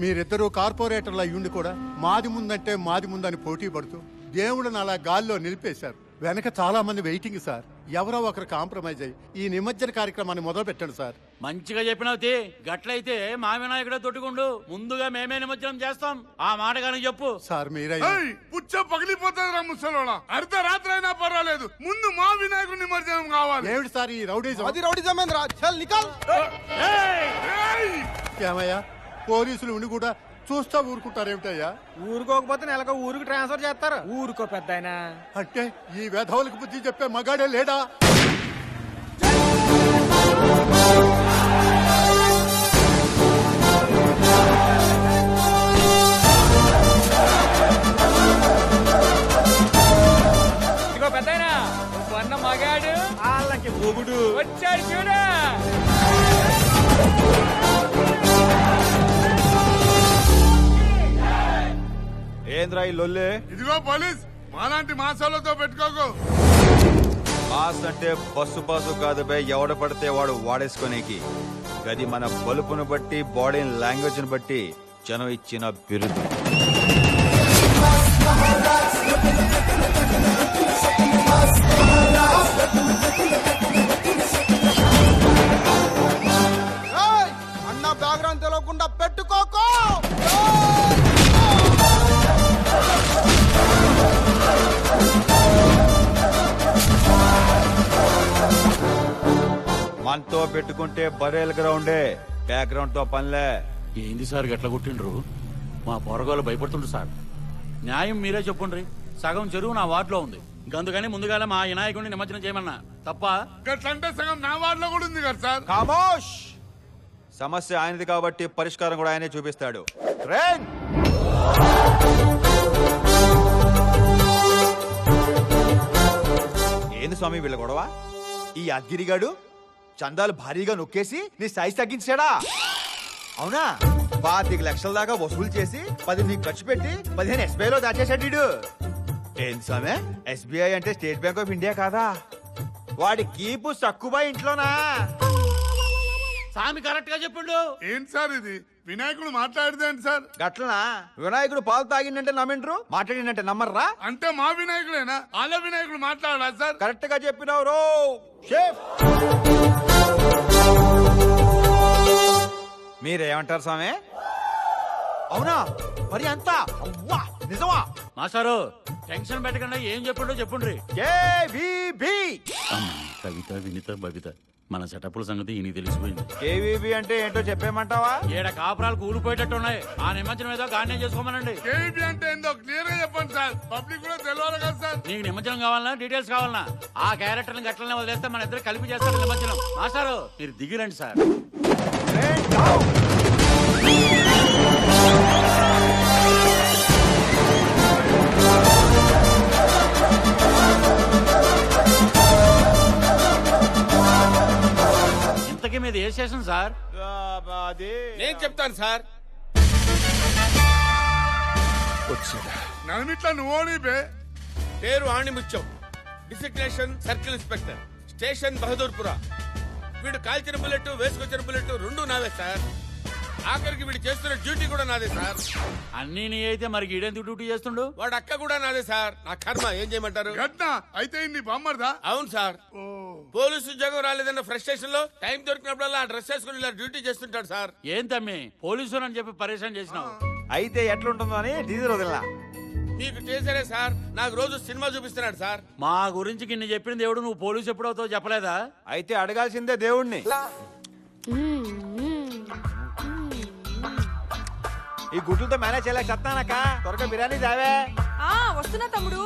మీరిద్దరూ కార్పొరేటర్లు అయ్యుండి కూడా మాది ముందంటే మాది ముందని పోటీ పడుతూ దేవుడిని అలా గాల్లో నిలిపేశారు. వెనక చాలా మంది వెయిటింగ్ సార్. ఎవరో ఒకరు కాంప్రమైజ్ అయ్యి ఈ నిమజ్జన కార్యక్రమాన్ని మొదలు పెట్టండి సార్. మంచిగా చెప్పినవుతి. గట్లయితే మా వినాయకుడే తొట్టుకుండు. ముందుగా మేమే నిమజ్జనం చేస్తాం. ఆ మాట కనుక చెప్పు సార్. మీరే పుచ్చ పగిలిపోతుంది రా ముసలోడా. అర్ధరాత్రి అయినా పర్వాలేదు, ముందు మా వినాయకుడి నిమజ్జనం కావాలి. ఏమిటి సార్ ఈ రౌడీజం? అది రౌడీజమేంద్రా, చల్ నికల్. ఏమయ్యా, పోలీసులు ఉండి కూడా చూస్తా ఊరుకుంటారేమిటయ్యా? ఊరుకోకపోతే నెలకు ఊరికి ట్రాన్స్ఫర్ చేస్తారు. ఊరుకో పెద్దాయనా. అంటే ఈ వెధవులకు బుద్ధి చెప్పే మగాడే లేడా? ఇదిగో పెద్దాయనా, నువ్వు మగాడు వాళ్ళకి మొగుడు వచ్చాడు చూడు. ఏంద్రా ఈ లొల్లే? ఇదిగో పోలీస్, మాలాంటి మాసాలతో పెట్టుకోకు. పాస్ అంటే బస్సు పాసు కాదు బే, ఎవడ పడితే వాడు వాడేసుకునేకి. గది మన బలుపును బట్టి, బాడీ లాంగ్వేజ్ ని బట్టి జనం ఇచ్చిన బిరుదు. అన్న బ్యాక్గ్రౌండ్ తెలియకుండా పెట్టుకోకో. మనతో పెట్టుకుంటే బరేల్ గ్రౌండే, బ్యాక్గ్రౌండ్ తో పనిలే. ఏంది సార్ గట్ల కొట్టిండ్రు? మా పొరగాలు భయపడుతుండ్రు సార్. న్యాయం మీరే చెప్పుండ్రి. సగం చెరువు నా వార్డులో ఉంది, అందుకని ముందుగాల మా వినాయకుడిని నిమజ్జనం చేయమన్నా. తప్ప గట్లంటే సగం నా వార్డులో కూడా ఉంది కదా సార్. ఖామోష్! సమస్య ఆయనది కాబట్టి పరిష్కారం కూడా ఆయనే చూపిస్తాడు. ట్రైన్ ఏంది స్వామి వీళ్ళ గొడవ? ఈ అద్గిరిగాడు చందాలు భారీగా నొక్కేసి నీ సైజ్ తగ్గించాడా? అవునా? 25 లక్షల దాకా వసూలు చేసి 10 నీకు ఖర్చు పెట్టి 15 ఎస్బీఐలో దాచేశాడు వీడు. ఏంది స్వామి, ఎస్బీఐ అంటే స్టేట్ బ్యాంక్ ఆఫ్ ఇండియా కాదా? వాడి కీపు సక్కుబా ఇంట్లోనా? స్వామి కరెక్ట్ గా చెప్పిండు. ఏంటి సార్ ఇది? వినాయకుడు మాట్లాడితే సార్? గట్లనా? వినాయకుడు పాలు తాగిందంటే నమ్మిండ్రు, మాట్లాడిందంటే నమ్మర్రా? అంటే మా వినాయకుడేనా? వాళ్ళ వినాయకుడు మాట్లాడా సార్? కరెక్ట్ గా చెప్పినావు రో షేఫ్. మీరేమంటారు స్వామి? అవునా? మరి అంతా అవ్వా నిజమా? మాస్టారు టెన్షన్ పెట్టకుండా ఏం చెప్పిండో చెప్పుండ్రి. కేవీబీ. కవిత, వినిత, బవిత మన సెటప్ల సంగతి ఈయన తెలిసిపోయింది. కేవీబీ అంటే ఏంటో చెప్పేమంటావా? ఏడ కాపురాలు కూలిపోయేటట్టు ఉన్నాయి. ఆ నిమజ్జనం ఏదో గానే చేసుకోమనండి. కేబీ అంటే ఏందో క్లియర్ గా చెప్పండి సార్, పబ్లిక్ కూడా తెలియాలి కదా సార్. నీకు నిమజ్జనం కావాలన్నా డీటెయిల్స్ కావాలన్నా ఆ క్యారెక్టర్ని గట్లనే వదిలేస్తే మన ఇద్దరు కలిపి చేస్తారు నిమజ్జనం. మాస్టారు మీరు దిగిరండి సార్. ఇంతకీ మీద ఏ స్టేషన్ సార్? నేను చెప్తాను సార్. నన్నిట్లా నువ్వు బే. పేరు Animutyam, designation circle inspector, station Bahadurpura. వీడు కాల్చిన బుల్లెట్, వేసుకొచ్చిన బుల్లెట్ రెండు నావే సార్. ఆఖరికి వీడు చేస్తున్న డ్యూటీ కూడా నాదే సార్. అన్ని నీ అయితే మరి ఈడెందుకు డ్యూటీ చేస్తుండు? వాడు అక్క కూడా నాదే సార్. నా కర్మ, ఏం చేయమంటారు? గట్నా అయితే నీ బామ్మర్దా? అవును సార్. పోలీసు ఉద్యోగం రాలేదన్న ఫ్రస్ట్రేషన్ లో టైం దొరికినప్పుడల్లా ఆ డ్రెస్ వేసుకుని ఇలా డ్యూటీ చేస్తుంటాడు సార్. ఏం తమ్మి పోలీసు అని చెప్పి పరేషాన్ చేసినావు? అయితే ఎట్లుంటుందో అని డీజర్ వదిలా. మీకు చేశారే సార్, నాకు రోజు సినిమా చూపిస్తున్నాడు సార్. మా గురించి కిన్ని చెప్పిన దేవుడు నువ్వు పోలీసు ఎప్పుడవుతావు చెప్పలేదా? అయితే అడగాల్సిందే దేవుణ్ణి. ఈ గుడ్లతో మేనేజ్ చేయలేక చెప్తానక్క, త్వరగా బిర్యానీ తేవే. వస్తున్నా తమ్ముడు.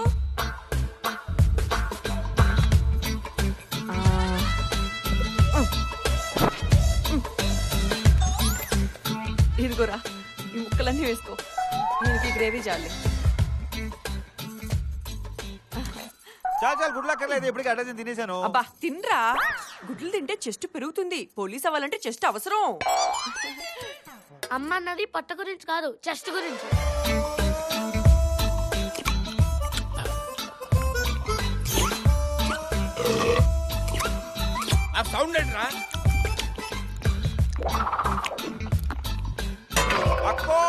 ఇదిగోరా, ఈ ముక్కలన్నీ వేసుకో. దీనికి గ్రేవీ చాలు. చాలు గుడ్లు అక్కర్లేదు, ఇప్పటికి అడ్డ తినేశాను. అబ్బా తినరా, గుడ్లు తింటే చెస్ట్ పెరుగుతుంది. పోలీస్ అవ్వాలంటే చెస్ట్ అవసరం. అమ్మ అన్నది పొట్ట గురించి కాదు, చెస్ట్ గురించి. ఆ సౌండ్ ఏంట్రా? అక్కో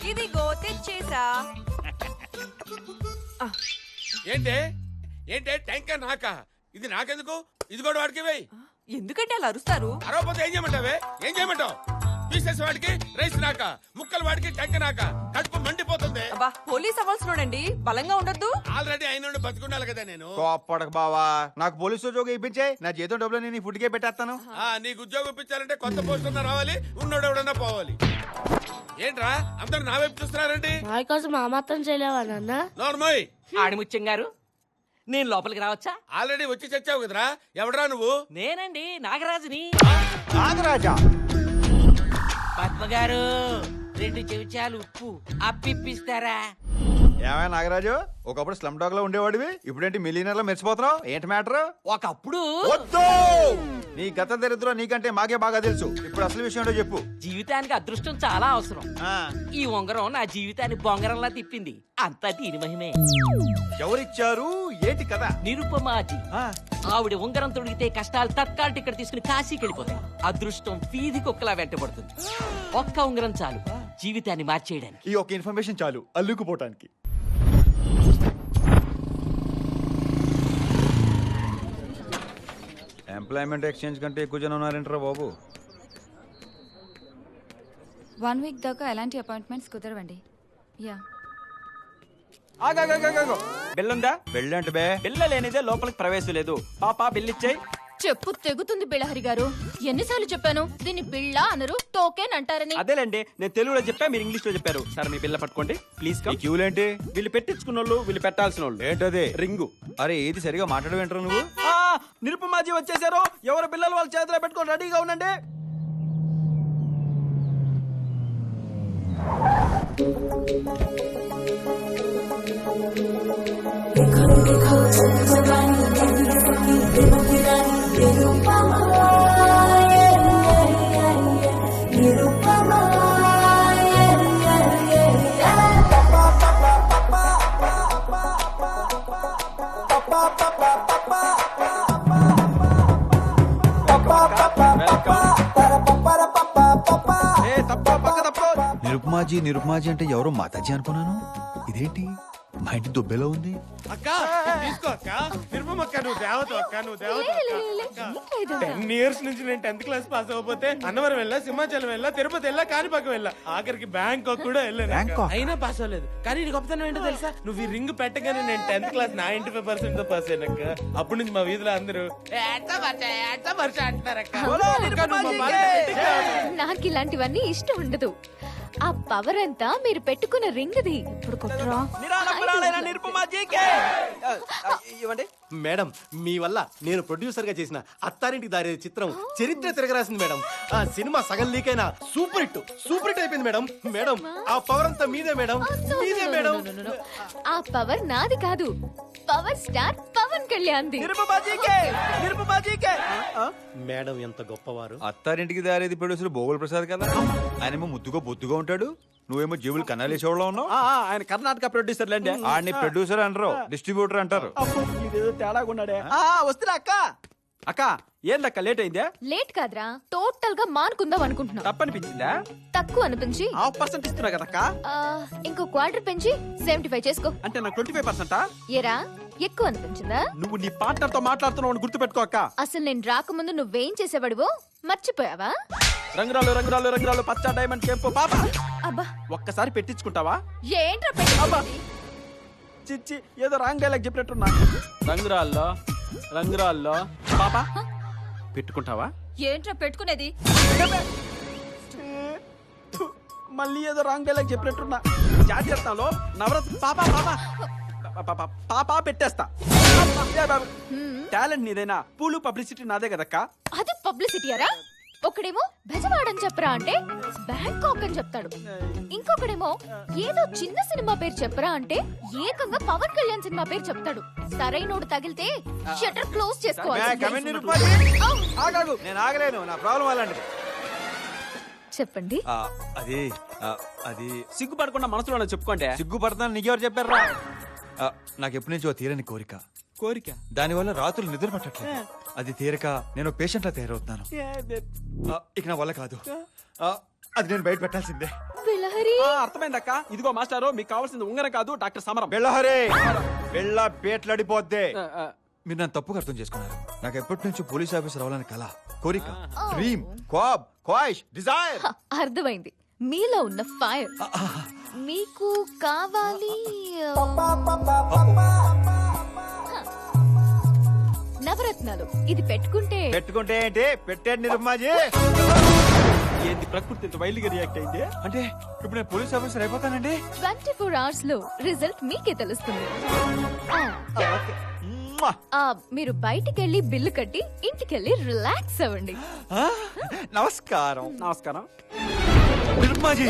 ఇదిగో తెచ్చేసా. ఏంటే ఏంటే ట్యాంకర్ నాకా? ఇది నాకెందుకు? ఇది కూడా వాడికి వేయి. ఎందుకంటే అలా అరుస్తారు? అరవపోతే ఏం చేయమంటావే? ఏం చేయమంటావు? పీసెస్ వాడికి, రైస్ నాక, ముక్కలు వాడికి, ట్యాంకర్ నాక. కడుపు మండిపోతుంది. అబ్బా పోలీస్ అవ్వాల్సినోడండి, బలంగా ఉండొద్దు. ఆల్రెడీ అయిన బతుకుండాలి కదా నేను. కోప్పడక బావా, నాకు పోలీసు ఉద్యోగం ఇప్పించే, నా జీతం డబ్బులు నేను ఫుడ్కే పెట్టేస్తాను. నీకు ఉద్యోగం ఇప్పించాలంటే కొత్త పోస్ట్ అన్నా రావాలి, ఉన్నోడు ఎవడన్నా పోవాలి. ఏంట్రా అందరు నా వైపు చూస్తున్నారండి? నా కోసం మా మాత్రం చేయలేవా నాన్న? నోర్మోయ్. ఆడిముత్యం గారు, నేను లోపలికి రావచ్చా? ఆల్రెడీ వచ్చి చచ్చావు కదరా. ఎవడరా నువ్వు? నేనండి నాగరాజుని. నాగరాజా? పద్మ గారు, 2 చెంచాలు ఉప్పు అప్పిప్పిస్తారా? ఏమైనా నాగరాజు, ఒకప్పుడు స్లమ్ డాగ్ లో ఉండేవాడివి, ఇప్పుడేంటి మిలియనర్ లో మెరిసిపోతున్నావు? ఏంటి మ్యాటర్? ఒకప్పుడు వద్దు, నీ గత దరిద్రం నీకంటే మాకే బాగా తెలుసు. ఇప్పుడు అసలు విషయం ఏంటో చెప్పు. జీవితానికి అదృష్టం చాలా అవసరం. ఈ ఉంగరం నా జీవితాన్ని బొంగరంలా తిప్పింది. అంతా దీని మహిమే. ఎవరిచ్చారు? ఏంటి కదా? నిరుపమాజీ. ఆవిడ ఉంగరం తొడిగితే కష్టాలు తత్కాల టికెట్ తీసుకుని కాశీకి వెళ్ళిపోతాయి. అదృష్టం వీధి కుక్కలా వెంటబడుతుంది. ఒక్క ఉంగరం చాలు జీవితాన్ని మార్చేయడానికి. ఈ ఒక్క ఇన్ఫర్మేషన్ చాలు అల్లుకుపోవటానికి. ఎంప్లాయ్మెంట్ ఎక్స్చేంజ్ కంటే ఎక్కువ జనం ఉన్నారంటారా బాబు? 1 వీక్ దాకా ఎలాంటి అపాయింట్మెంట్స్ కుదరవండి. యా, బిల్లుందా? వెళ్ళంటే బే. బిల్ల లేనిదే లోపలికి ప్రవేశం లేదు. పాప బిల్లిచ్చేయి. చెప్పు తెగుతుంది బిళ్ళహరి గారు. ఎన్నిసార్లు చెప్పాను దీన్ని బిళ్ళ అనరు, టోకెన్ అంటారని. అదేలేండి, నేను తెలుగులో చెప్పా, మీరు ఇంగ్లీష్ లో చెప్పారు. సార్ మీ బిల్ల పట్టుకోండి ప్లీజ్. ఈ క్యూలేంటి? వీళ్ళు పెట్టించుకున్న వాళ్ళు, వీళ్ళు పెట్టాల్సిన వాళ్ళు. ఏంటది? రింగు. అరే ఏది సరిగా మాట్లాడవేంటారు నువ్వు? నిరుపమాజీ వచ్చేసారు. ఎవరు బిల్లలు వాళ్ళ చేతిలో పెట్టుకొని రెడీగా ఉండండి. నిరుపమాజీ అంటే ఎవరో మాతాజీ అనుకున్నాను. ఇదేంటి మా ఇంటి దుబ్బెలో ఉంది? అక్క తీసుకో అక్క. తిరుపమక్క, నువ్వు దేవత అక్క, నువ్వు దేవత అక్క. 10 years నుంచి నేను 10th క్లాస్ పాస్ అవ్వకపోతే అన్నవరం వెళ్ళా, సింహాచలం వెళ్ళా, తిరుపతి వెళ్ళా, కాణిపాకం వెళ్ళా, ఆఖరికి బ్యాంకాక్ కూడా వెళ్ళాను. బ్యాంకాక్? అయినా పాస్ అవ్వలేదు. కానీ నీ గొప్పతనం ఏంటో తెలుసా? నువ్వు ఈ రింగ్ పెట్టగానే నేను 10th క్లాస్ 95% తో పాస్ అయినక్క. అప్పటి నుంచి మా వీధిలో అందరూ నాకు ఇలాంటివన్నీ ఇష్టం ఉండదు. ఆ పవర్ అంతా మీరు పెట్టుకున్న రింగ్ది. ఇప్పుడు కొట్టరా. ఇవ్వండి మేడం, మీ వల్ల నేను ప్రొడ్యూసర్ గా చేసిన అత్తారింటికి దారి చిత్రం చరిత్ర తిరగరాసింది మేడం. ఆ సినిమా సగం లీక్ అయినా సూపర్ హిట్ అయిపోయింది మేడం. మేడం ఆ పవర్ అంతా మీదే మేడం, మీదే మేడం. ఆ పవర్ నాది కాదు, పవర్ స్టార్ పవన్ కళ్యాణ్ ది. మేడం ఎంత గొప్పవారు. అత్తారింటికి దారేది ప్రొడ్యూసర్ భోగుల ప్రసాద్ కదా. ఆయనేమో ముద్దుగా బొద్దుగా ఉంటాడు, నువ్వేమో జీవులు కన్నాలేసేవాళ్ళ ఉన్నావు. ఆయన కర్ణాటక ప్రొడ్యూసర్ లేండి. ఆడిని ప్రొడ్యూసర్ అంటారు, డిస్ట్రిబ్యూటర్ అంటారు. ఇదేదో తేడాగా ఉన్నాడే. వస్తున్నా అక్క. అక్క ఏందక్క లేట్ అయిందే? లేట్ కాదురా, టోటల్ గా మానుకుందాం అనుకుంటున్నా. తప్పనిపించిందా? తక్కువ అనిపించి 1/2% ఇస్తున్నా కదక్క. ఇంకో క్వార్టర్ పెంచి 75 చేసుకో. అంటే నాకు 25%? ఏరా ఎక్కువ అనిపించిందా? నువ్వు నీ పార్ట్నర్ తో మాట్లాడుతున్నావు గుర్తు పెట్టుకో అక్క. అసలు నేను రాకముందు నువ్వేం చేసేవాడివో మర్చిపోయావా? రంగురాలు రంగురాలు రంగురాలు పచ్చ డైమండ్ కెంపు పాప. అబ్బా ఒక్కసారి పెట్టించుకుంటావా? ఏంట్రా పెట్టుకోవడం? చిచ్చి ఏదో రాంగ్ డైలాగ్ చెప్పినట్టున్నా. రంగురాల్లో రంగురాల్లో పాప పెట్టుకుంటావా? ఏంట్రా పెట్టుకునేది? మళ్ళీ ఏదో రాంగ్ డైలాగ్ చెప్పినట్టున్నా. జాతీయత్నంలో నవరత్న పాప పాప పాప పెట్టేస్తా. టాలెంట్ నీదైనా పూలు పబ్లిసిటీ నాదే కదక్క. అది పబ్లిసిటీ అరా? ఒకడేమో బెజవాడని చెప్పరా అంటే బ్యాంకాక్ అని చెప్తాడు, ఇంకొకడేమో ఏదో చిన్న సినిమా పేరు చెప్పరా అంటే ఏకంగా పవన్ కళ్యాణ్ సినిమా పేరు చెప్తాడు. సరైనోడు తగిలితే షట్టర్ క్లోజ్ చేసుకోవాలి. నేను ఆగలేను, నా ప్రాబ్లం అలాంటిది. చెప్పండి. అది సిగ్గుపడకుండా మనసులో చెప్పుకోండి. సిగ్గుపడతాను నీకెవరు చెప్పారా? నాకు ఎప్పటి నుంచో తీరని కోరిక, కోరిక దానివల్ల రాత్రులు నిద్ర పట్టట్లేదు. అది తీరక నేను పేషెంట్ లా తయారవుతున్నాను. ఇక నా వల్ల కాదు. అది నేను బయట పెట్టాల్సిందే. బిలహరి అర్థమైందక్క. ఇదిగో మాస్టారు, మీకు కావాల్సింది ఉంగరం కాదు, డాక్టర్ సమరం. బెళ్ళహరే బెళ్ళ పేట్లాడిపోద్దే. మీరు నన్ను తప్పుగా అర్థం చేసుకున్నారు. నాకు ఎప్పటి నుంచి పోలీస్ ఆఫీసర్ అవ్వాలని కల, కోరిక, డ్రీమ్, క్వాబ్, క్వాయిష్, డిజైర్. అర్థమైంది. మీలో ఉన్న ఫైర్ మీకు కావాలి. నవరత్నాలు. ఇది పెట్టుకుంటే పెట్టుకుంటే ఏంటి? పెట్టేది నిరుమ్మాజీ. ఏంటి ప్రకృతి ఇంత వైల్డ్గా రియాక్ట్ అయింది? అంటే ఇప్పుడు నేను పోలీస్ ఆఫీసర్ అయిపోతానండి? 24 hours లో రిజల్ట్ మీకే తెలుస్తుంది. మీరు బయటికి వెళ్ళి బిల్లు కట్టి ఇంటికి వెళ్ళి రిలాక్స్ అవ్వండి. నమస్కారం. నమస్కారం. నిరుమ్మాజీ,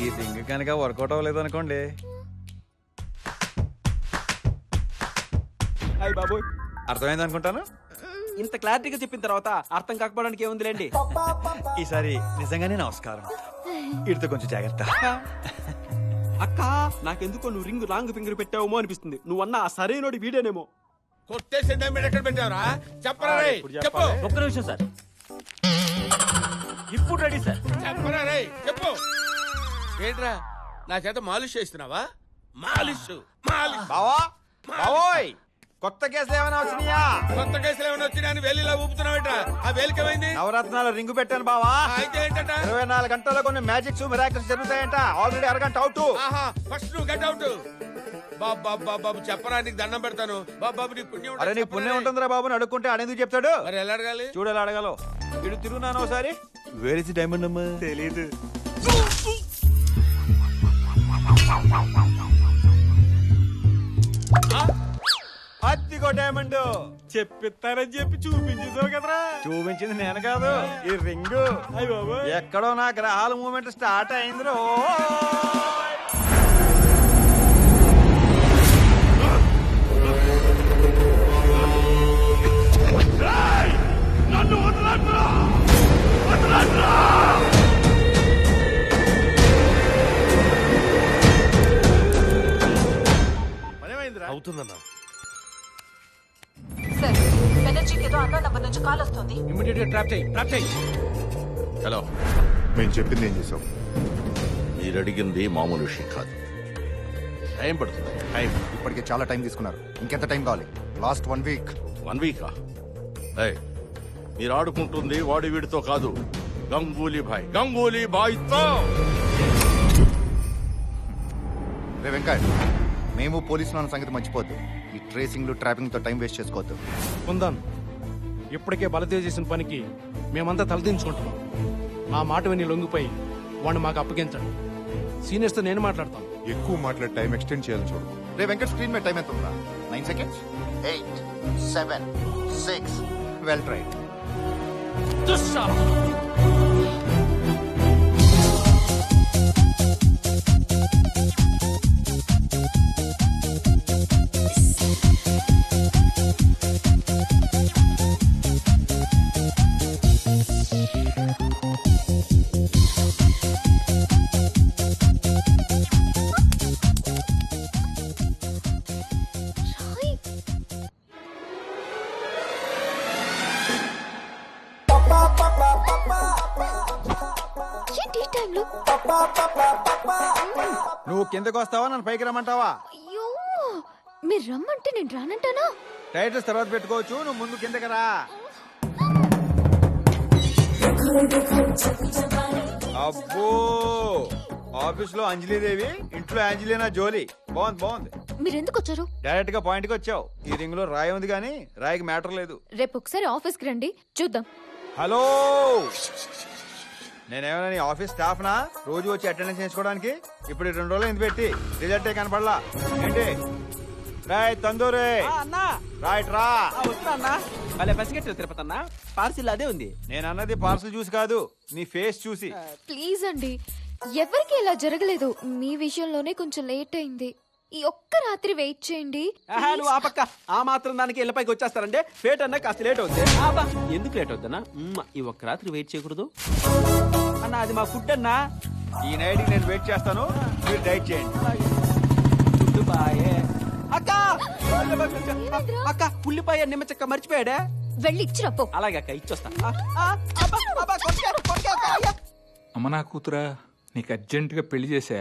ఈ థింగ్ కనుక వర్కౌట్ అవ్వలేదు అనుకోండి. హాయ్ బాబోయ్. అర్థమైంది అనుకుంటాను. ఇంత క్లారిటీగా చెప్పిన తర్వాత అర్థం కాకపోవడానికి ఏముందిలేండి. ఈసారి నిజంగానే నమస్కారం. ఇడితో కొంచెం జాగ్రత్త. అక్క, నాకెందుకో నువ్వు రింగ్ రాంగ్ ఫింగర్ పెట్టావేమో అనిపిస్తుంది. నువ్వన్నా ఆ సరైనోడి వీడేనేమో. కొట్టేసి డైమండ్ ఎక్కడ పెట్టావరా? చెప్పరా రే, చెప్పు. ఒక్క నిమిషం సార్, ఇప్పుడు రెడీ సార్. చెప్పరా రే, చెప్పు. ఏంట్రా నా చేత మాలిష్ చేస్తున్నావా? మాలిష్ మాలిష్. బావా, బావోయ్, కొత్త కేసులు ఏమైనా వచ్చినాయా? కొత్త కేసులు ఏమైనా వచ్చినాయని వేలిలా ఊపుతున్నావేట్రా? ఆ వేలికేమైంది? నవరత్నాల రింగు పెట్టాను బావా. అయితే ఏంటంట? 24 గంటల్లో కొన్ని మ్యాజిక్స్ మిరాకిల్స్ జరుగుతాయంట. ఆల్రెడీ అరగంట అవుట్. ఆహా, ఫస్ట్ నువ్వు గెట్ అవుట్. బాబు చెప్పరా, నీకు దండం పెడతాను. బాబు నీకు పుణ్యం అరే నీ పుణ్యం ఉంటుందిరా బాబు అని అడుక్కుంటే ఆడెందుకు చెప్తాడు? మరి ఎలా అడగాలి? చూడాలి అడగాలో. ఇటు తిరుగున్నాను ఒకసారి. వేర్ ఇస్ డైమండ్ అమ్మా? తెలీదు. అద్దిగో డైమండ్. చెప్పిస్తారని చెప్పి చూపించేసావు కదరా. చూపించింది నేను కాదు, ఈ రింగు. ఎక్కడో నా గ్రహాల మూమెంట్ స్టార్ట్ అయిందిరో. అవుతుందన్నా. సార్, బెనర్జీకి ఏదో అన్నోన్ నంబర్ నుంచి కాల్ వస్తుంది. ఇమిడియట్ గా ట్రాప్ చేయి. హలో, మేము చెప్పింది ఏం చేసాం? మీరు అడిగింది మామూలు విషయం కాదు. టైం పడుతుంది. టైం ఇప్పటికే చాలా టైం తీసుకున్నారు. ఇంకెంత టైం కావాలి? Last 1 week. 1 week? మీరు ఆడుకుంటుంది వాడి వీడితో కాదు, గంగూలీ బాయ్తో. రే వెంకట్, మేము పోలీసులు అన్న సంగతి మర్చిపోద్దు. ఈ ట్రేసింగ్లు ట్రాపింగ్ తో టైం వేస్ట్ చేసుకోవద్దు. ఉందాం. ఇప్పటికే బలదేవ్ చేసిన పనికి మేమంతా తలదించుకుంటున్నాం. మా మాట విని లొంగిపోయి వాడిని మాకు అప్పగించండి. సీనియర్స్ తో నేను మాట్లాడతాను. ఎక్కువ మాట్లాడి టైం ఎక్స్టెండ్ చేయాలని చూడు. రే వెంకట్, స్క్రీన్ మీద టైం ఎంత ఉందా? 9 seconds. 8, 7, 6. Well tried. నువ్వు కిందకు వస్తావా, నన్ను పైకి రమ్మంటావా? అయ్యో, మీరు రమ్మంటే నేను రానంటానా? టైటిల్స్ తర్వాత పెట్టుకోవచ్చు, నువ్వు ముందు కిందకి రా. అబ్బో, ఆఫీస్ లో అంజలీదేవి, ఇంట్లో ఆంజలీనా జోలీ. బాగుంది. మీరు ఎందుకు వచ్చారు? డైరెక్ట్ గా పాయింట్ కి వచ్చావు. ఈ రింగ్ లో రాయి ఉంది కానీ రాయికి మ్యాటర్ లేదు. రేపు ఒకసారి ఆఫీస్ కి రండి, చూద్దాం. హలో, నేనేమైనా నీ ఆఫీస్ స్టాఫ్ నా రోజు వచ్చి అటెండెన్స్ చేసుకోవడానికి? ఇప్పుడు 2 రోజులు ఎందుకు పెట్టి రిజల్టే కనపడలా ఏంటి? రాయ్ తందూరే, అన్నా రైట్ రా. వస్తున్నా అన్నా. భలే పసిగట్టు తిరుపతి అన్న. పార్సిల్ అదే ఉంది. నేను అన్నది పార్సల్ చూసి కాదు, నీ ఫేస్ చూసి. ప్లీజ్ అండి, ఎవరికి ఇలా జరగలేదు. మీ విషయంలోనే కొంచెం లేట్ అయింది. ఈ ఒక్క రాత్రి వెయిట్ చేయండి. నువ్వు ఆ పక్క ఆ మాత్రం దానికి ఇళ్ళపైకి వచ్చేస్తారంటే ఫేట్ అన్నా కాస్త లేట్ అవుతుంది. ఎందుకు లేట్ అవుతుందన్నా? ఈ ఒక్క రాత్రి వెయిట్ చేయకూడదు అన్న. అది మా ఫుడ్ అన్నా. ఈ నైట్ నేను వెయిట్ చేస్తాను, మీరు డైట్ చేయండి. ఫుడ్ బాయే అక్క. అక్క ఉల్లిపాయ నిమ్మ చెక్క మర్చిపోయాడే. వెళ్ళి ఇచ్చిరప్పు. అలాగే అక్క ఇచ్చొస్తా. అబ్బా, అబ్బా, కొట్టకే, కొట్టకే అక్క, అయ్యా. అమ్మ నా కూతురా నీకు అర్జెంటుగా పెళ్లి చేశా